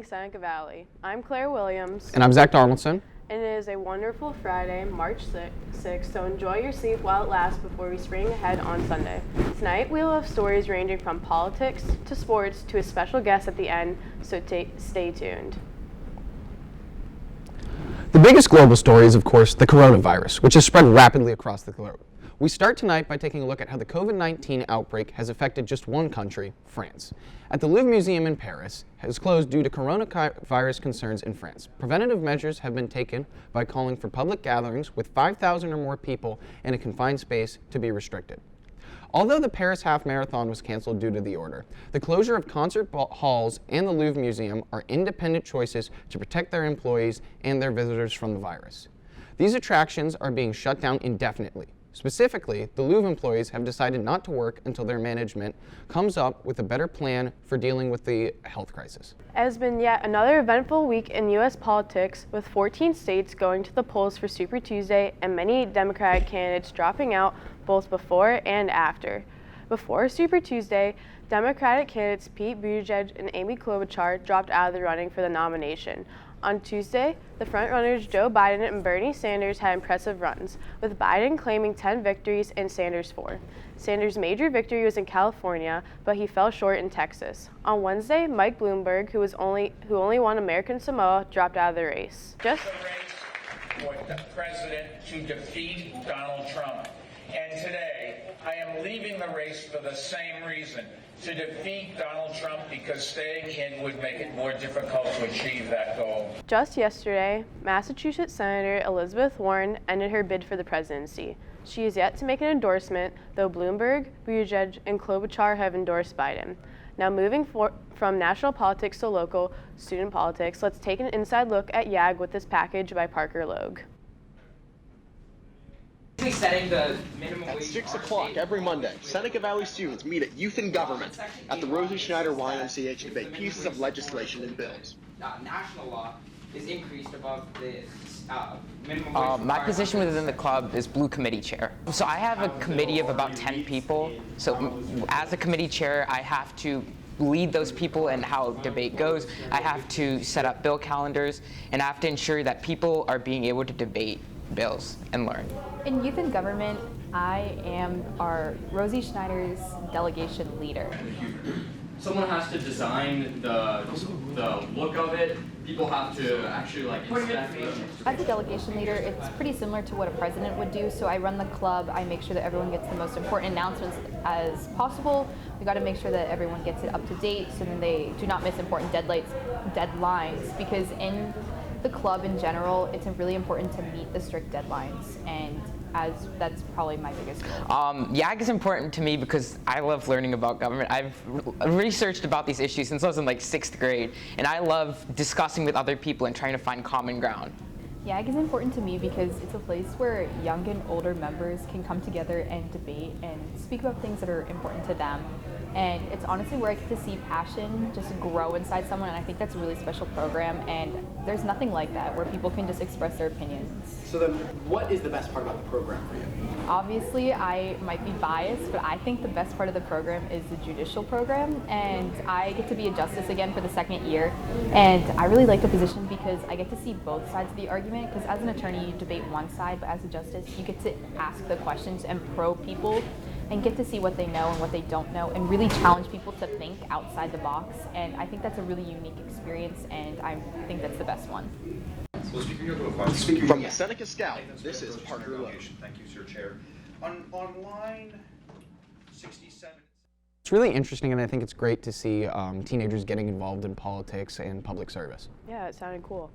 Seneca Valley. I'm Claire Williams. And I'm Zach Donaldson. And it is a wonderful Friday, March 6th, so enjoy your sleep while it lasts before we spring ahead on Sunday. Tonight we'll have stories ranging from politics to sports to a special guest at the end, so stay tuned. The biggest global story is, of course, the coronavirus, which has spread rapidly across the globe. We start tonight by taking a look at how the COVID-19 outbreak has affected just one country, France. At the Louvre Museum in Paris has closed due to coronavirus concerns in France. Preventative measures have been taken by calling for public gatherings with 5,000 or more people in a confined space to be restricted. Although the Paris Half Marathon was canceled due to the order, the closure of concert halls and the Louvre Museum are independent choices to protect their employees and their visitors from the virus. These attractions are being shut down indefinitely. Specifically, the Louvre employees have decided not to work until their management comes up with a better plan for dealing with the health crisis. It has been yet another eventful week in U.S. politics, with 14 states going to the polls for Super Tuesday and many Democratic candidates dropping out both before and after. Before Super Tuesday, Democratic candidates Pete Buttigieg and Amy Klobuchar dropped out of the running for the nomination. On Tuesday, the frontrunners Joe Biden and Bernie Sanders had impressive runs, with Biden claiming 10 victories and Sanders 4. Sanders' major victory was in California, but he fell short in Texas. On Wednesday, Mike Bloomberg, who only won American Samoa, dropped out of the race. The race for the president to defeat Donald Trump. And today, I am leaving the race for the same reason, to defeat Donald Trump, because staying in would make it more difficult to achieve that goal. Just yesterday, Massachusetts Senator Elizabeth Warren ended her bid for the presidency. She is yet to make an endorsement, though Bloomberg, Buttigieg, and Klobuchar have endorsed Biden. Now moving from national politics to local student politics, let's take an inside look at YAG with this package by Parker Logue. Setting the minimum At wage 6 o'clock every Monday, Seneca Valley students meet at Youth in Government at the Rosie Schneider YMCA to debate pieces of legislation and bills. National law is increased above the minimum wage. My position within the club is Blue Committee Chair. So I have a committee of about 10 people. So as a committee chair, I have to lead those people in how debate goes. I have to set up bill calendars, and I have to ensure that people are being able to debate bills and learn. In Youth in Government, I am our Rosie Schneider's delegation leader. Someone has to design the look of it. People have to actually inspect it. As a delegation leader, it's pretty similar to what a president would do. So I run the club. I make sure that everyone gets the most important announcements as possible. We got to make sure that everyone gets it up to date, so then they do not miss important deadlines. Because in the club in general, it's really important to meet the strict deadlines, and that's probably my biggest goal. YAG is important to me because I love learning about government. I've researched about these issues since I was in 6th grade, and I love discussing with other people and trying to find common ground. YAG is important to me because it's a place where young and older members can come together and debate and speak about things that are important to them. And it's honestly where I get to see passion just grow inside someone, and I think that's a really special program, and there's nothing like that where people can just express their opinions. So then, what is the best part about the program for you? Obviously, I might be biased, but I think the best part of the program is the judicial program, and I get to be a justice again for the 2nd year, and I really like the position because I get to see both sides of the argument, because as an attorney, you debate one side, but as a justice, you get to ask the questions and probe people and get to see what they know and what they don't know, and really challenge people to think outside the box. And I think that's a really unique experience, and I think that's the best one. So From the Seneca Scout, this is Parker Lowe. Thank you, Sir Chair. On line 67. It's really interesting, and I think it's great to see teenagers getting involved in politics and public service. Yeah, it sounded cool.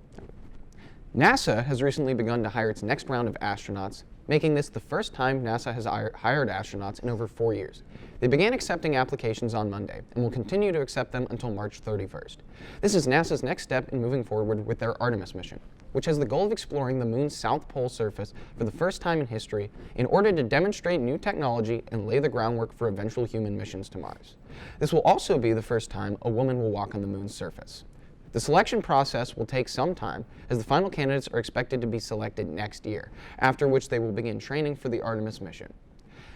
NASA has recently begun to hire its next round of astronauts, making this the first time NASA has hired astronauts in over 4 years. They began accepting applications on Monday and will continue to accept them until March 31st. This is NASA's next step in moving forward with their Artemis mission, which has the goal of exploring the moon's south pole surface for the first time in history in order to demonstrate new technology and lay the groundwork for eventual human missions to Mars. This will also be the first time a woman will walk on the moon's surface. The selection process will take some time, as the final candidates are expected to be selected next year, after which they will begin training for the Artemis mission.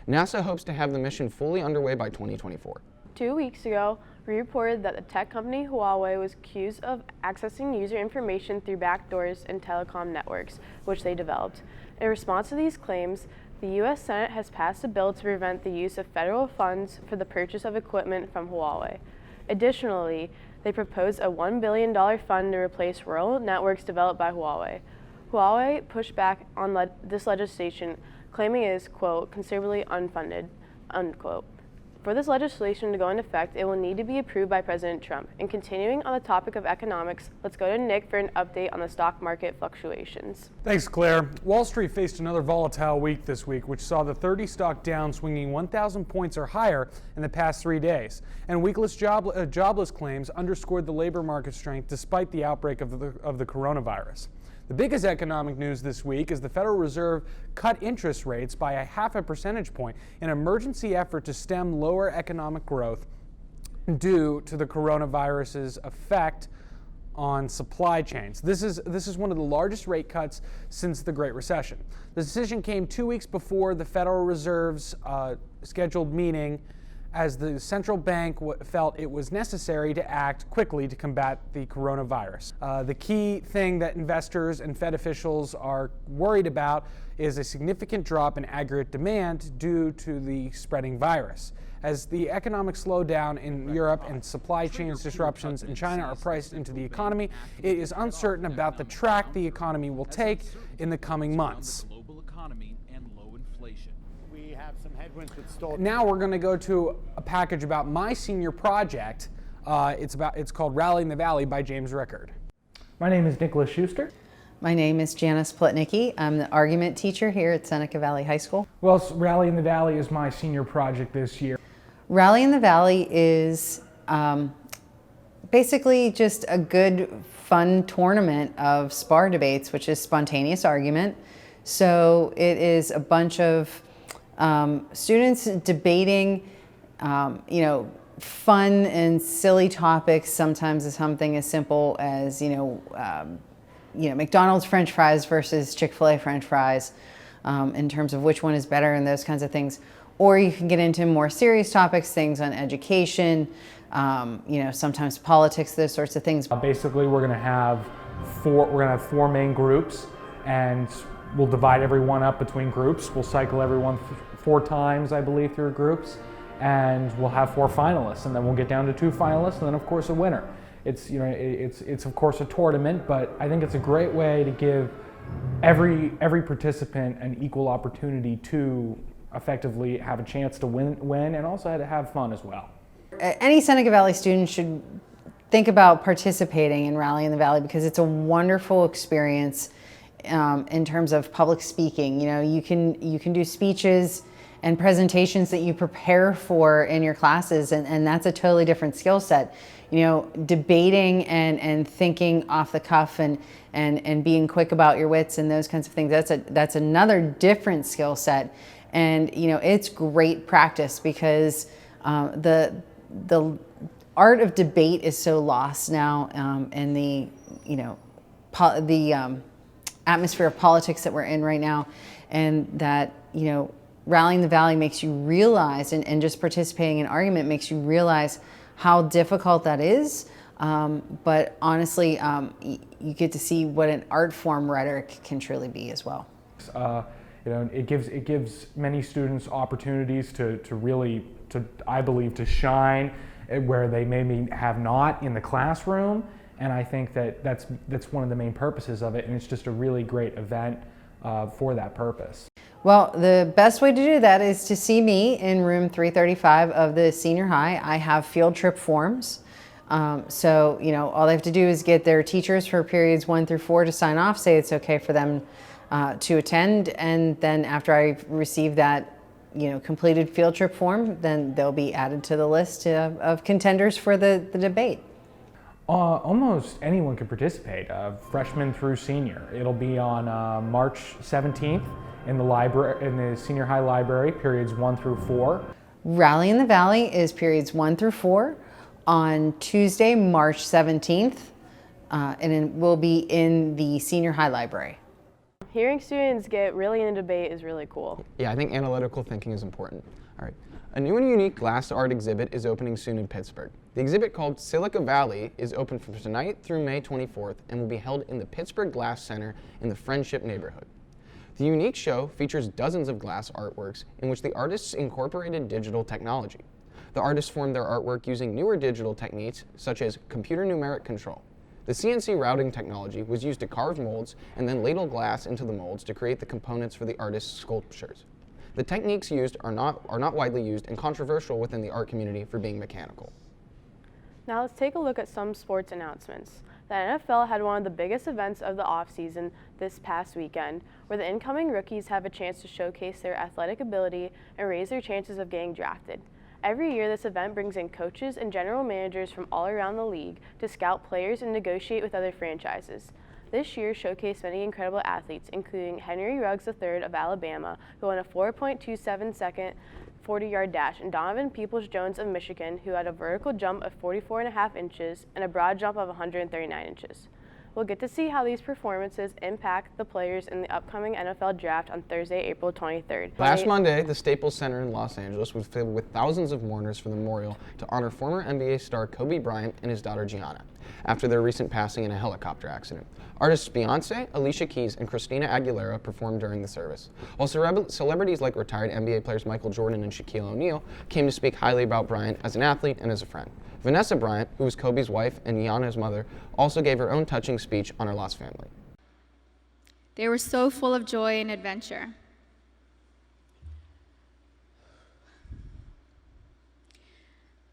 NASA hopes to have the mission fully underway by 2024. 2 weeks ago, We reported that the tech company Huawei was accused of accessing user information through backdoors in telecom networks, which they developed. In response to these claims, the U.S. Senate has passed a bill to prevent the use of federal funds for the purchase of equipment from Huawei. Additionally, they proposed a $1 billion fund to replace rural networks developed by Huawei. Huawei pushed back on this legislation, claiming it is, quote, considerably unfunded, unquote. For this legislation to go into effect, it will need to be approved by President Trump. And continuing on the topic of economics, let's go to Nick for an update on the stock market fluctuations. Thanks, Claire. Wall Street faced another volatile week this week, which saw the 30 stock down, swinging 1,000 points or higher in the past 3 days. And weekless jobless claims underscored the labor market strength despite the outbreak of the coronavirus. The biggest economic news this week is the Federal Reserve cut interest rates by 0.5 percentage point in an emergency effort to stem lower economic growth due to the coronavirus's effect on supply chains. This is one of the largest rate cuts since the Great Recession. The decision came 2 weeks before the Federal Reserve's scheduled meeting, as the central bank felt it was necessary to act quickly to combat the coronavirus. The key thing that investors and Fed officials are worried about is a significant drop in aggregate demand due to the spreading virus. As the economic slowdown in Europe and supply chain disruptions in China are priced into the economy, it is uncertain about the track the economy will take in the coming months. Now we're going to go to a package about my senior project. It's called Rallying the Valley by James Rickard. My name is Nik Schuster. My name is Janice Plotnicki. I'm the argument teacher here at Seneca Valley High School. Well, Rallying the Valley is my senior project this year. Rallying the Valley is basically just a good, fun tournament of SPAR debates, which is spontaneous argument. So it is a bunch of students debating, fun and silly topics. Sometimes something as simple as, McDonald's French fries versus Chick-fil-A French fries, in terms of which one is better and those kinds of things. Or you can get into more serious topics, things on education, sometimes politics, those sorts of things. Basically, we're going to have four main groups, and we'll divide everyone up between groups. We'll cycle everyone 4 times, I believe, through groups, and we'll have 4 finalists, and then we'll get down to 2 finalists, and then of course a winner. It's of course a tournament, but I think it's a great way to give every participant an equal opportunity to effectively have a chance to win, and also to have fun as well. Any Seneca Valley student should think about participating in Rallying the Valley because it's a wonderful experience. In terms of public speaking, you can do speeches and presentations that you prepare for in your classes, and that's a totally different skill set. Debating and thinking off the cuff and being quick about your wits and those kinds of things, that's another different skill set. And it's great practice because the art of debate is so lost now in the atmosphere of politics that we're in right now, and that Rallying the Valley makes you realize, and just participating in argument makes you realize how difficult that is. But honestly, you get to see what an art form rhetoric can truly be as well. It gives many students opportunities to really, I believe, to shine where they maybe have not in the classroom. And I think that's one of the main purposes of it, and it's just a really great event for that purpose. Well, the best way to do that is to see me in room 335 of the senior high. I have field trip forms. So, all they have to do is get their teachers for periods 1 through 4 to sign off, say it's okay for them to attend, and then after I receive that, completed field trip form, then they'll be added to the list of contenders for the debate. Almost anyone can participate, freshman through senior. It'll be on March 17th in the library, in the senior high library, periods 1 through 4. Rallying the Valley is periods 1 through 4 on Tuesday, March 17th, and it will be in the senior high library. Hearing students get really into debate is really cool. Yeah, I think analytical thinking is important. All right. A new and unique glass art exhibit is opening soon in Pittsburgh. The exhibit, called Seneca Valley, is open from tonight through May 24th and will be held in the Pittsburgh Glass Center in the Friendship neighborhood. The unique show features dozens of glass artworks in which the artists incorporated digital technology. The artists formed their artwork using newer digital techniques such as computer numeric control. The CNC routing technology was used to carve molds and then ladle glass into the molds to create the components for the artists' sculptures. The techniques used are not widely used and controversial within the art community for being mechanical. Now let's take a look at some sports announcements. The NFL had one of the biggest events of the offseason this past weekend, where the incoming rookies have a chance to showcase their athletic ability and raise their chances of getting drafted. Every year, this event brings in coaches and general managers from all around the league to scout players and negotiate with other franchises. This year showcased many incredible athletes, including Henry Ruggs III of Alabama, who won a 4.27-second 40-yard dash, and Donovan Peoples-Jones of Michigan, who had a vertical jump of 44.5 inches and a broad jump of 139 inches. We'll get to see how these performances impact the players in the upcoming NFL draft on Thursday, April 23rd. Last Monday, the Staples Center in Los Angeles was filled with thousands of mourners for the memorial to honor former NBA star Kobe Bryant and his daughter Gianna after their recent passing in a helicopter accident. Artists Beyonce, Alicia Keys, and Christina Aguilera performed during the service, while celebrities like retired NBA players Michael Jordan and Shaquille O'Neal came to speak highly about Bryant as an athlete and as a friend. Vanessa Bryant, who was Kobe's wife and Gianna's mother, also gave her own touching speech on her lost family. They were so full of joy and adventure.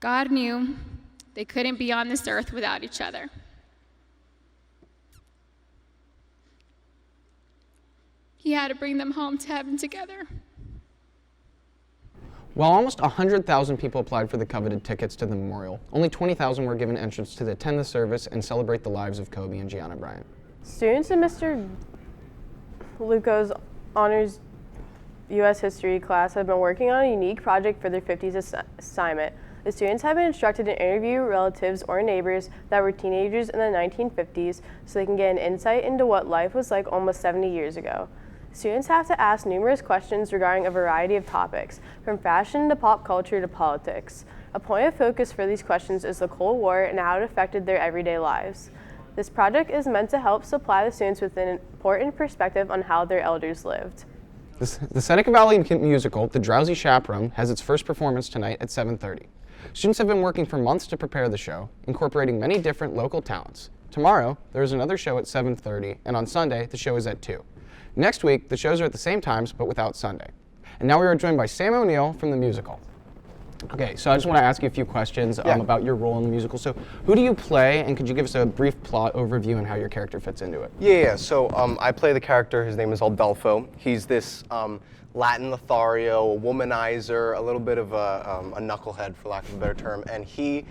God knew they couldn't be on this earth without each other. He had to bring them home to heaven together. While almost 100,000 people applied for the coveted tickets to the memorial, only 20,000 were given entrance to attend the service and celebrate the lives of Kobe and Gianna Bryant. Students in Mr. Luco's Honors U.S. History class have been working on a unique project for their 50th assignment. The students have been instructed to interview relatives or neighbors that were teenagers in the 1950s so they can get an insight into what life was like almost 70 years ago. Students have to ask numerous questions regarding a variety of topics, from fashion to pop culture to politics. A point of focus for these questions is the Cold War and how it affected their everyday lives. This project is meant to help supply the students with an important perspective on how their elders lived. The Seneca Valley musical, The Drowsy Chaperone, has its first performance tonight at 7:30. Students have been working for months to prepare the show, incorporating many different local talents. Tomorrow, there is another show at 7:30, and on Sunday, the show is at 2. Next week, the shows are at the same times, but without Sunday. And now we are joined by Sam O'Neill from the musical. Okay, so I just want to ask you a few questions about your role in the musical. So who do you play, and could you give us a brief plot overview and how your character fits into it? Yeah. So I play the character. His name is Aldolfo. He's this Latin Lothario, a womanizer, a little bit of a knucklehead, for lack of a better term, and he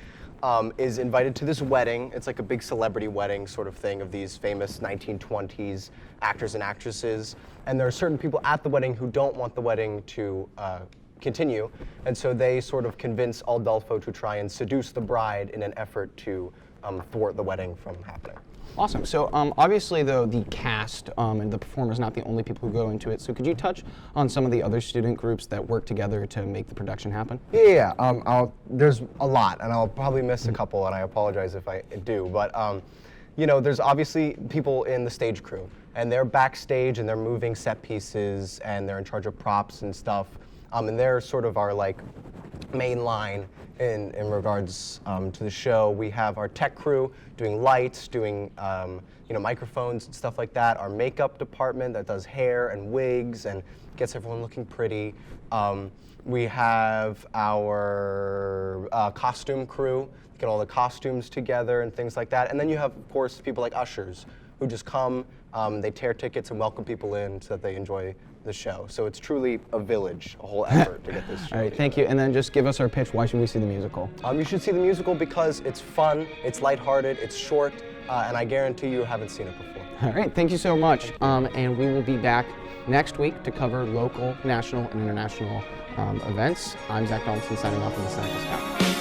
is invited to this wedding. It's like a big celebrity wedding sort of thing of these famous 1920s actors and actresses. And there are certain people at the wedding who don't want the wedding to continue. And so they sort of convince Aldolfo to try and seduce the bride in an effort to thwart the wedding from happening. Awesome. So obviously, though, the cast and the performers are not the only people who go into it. So could you touch on some of the other student groups that work together to make the production happen? Yeah. There's a lot, and I'll probably miss a couple, and I apologize if I do. But you know, there's obviously people in the stage crew, and they're backstage, and they're moving set pieces, and they're in charge of props and stuff. And they're sort of our main line in regards to the show. We have our tech crew doing lights, doing microphones and stuff like that. Our makeup department that does hair and wigs and gets everyone looking pretty. We have our costume crew, get all the costumes together and things like that. And then you have, of course, people like ushers who just come, they tear tickets and welcome people in so that they enjoy the show. So it's truly a village, a whole effort to get this show. All right, thank you. And then just give us our pitch. Why should we see the musical? You should see the musical because it's fun, it's lighthearted, it's short, and I guarantee you haven't seen it before. All right, thank you so much. And we will be back next week to cover local, national, and international events. I'm Zach Donaldson signing off from the Seneca Scout.